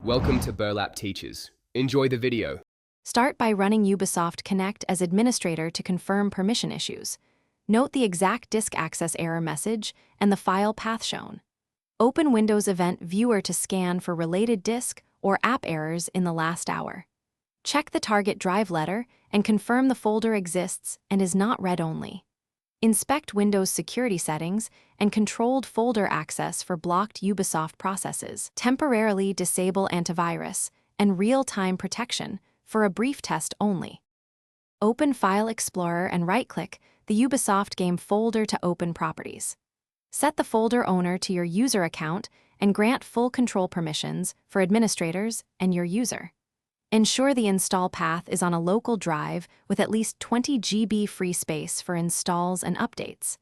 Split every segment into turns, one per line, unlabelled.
Welcome to Burlap Teachers. Enjoy the video.
Start by running Ubisoft Connect as administrator to confirm permission issues. Note the exact disk access error message and the file path shown. Open Windows Event Viewer to scan for related disk or app errors in the last hour. Check the target drive letter and confirm the folder exists and is not read-only. Inspect Windows security settings and controlled folder access for blocked Ubisoft processes. Temporarily disable antivirus and real-time protection for a brief test only. Open File Explorer and right-click the Ubisoft game folder to open properties. Set the folder owner to your user account and grant full control permissions for administrators and your user. Ensure the install path is on a local drive with at least 20 GB free space for installs and updates.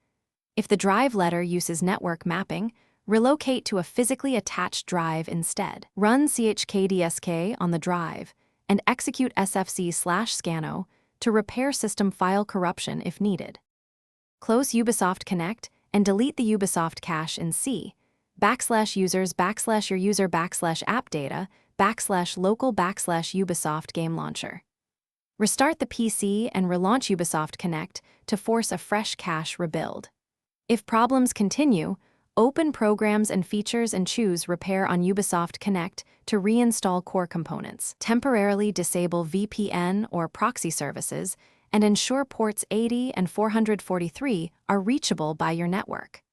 If the drive letter uses network mapping, relocate to a physically attached drive instead. Run chkdsk on the drive and execute sfc/scano to repair system file corruption if needed. Close Ubisoft Connect and delete the Ubisoft cache in C/users/your user/app data/local/Ubisoft game launcher. Restart the PC and relaunch Ubisoft Connect to force a fresh cache rebuild. If problems continue, open Programs and Features and choose Repair on Ubisoft Connect to reinstall core components. Temporarily disable VPN or proxy services and ensure ports 80 and 443 are reachable by your network.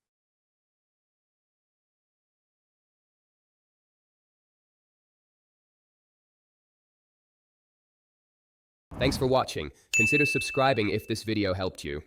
Thanks for watching. Consider subscribing if this video helped you.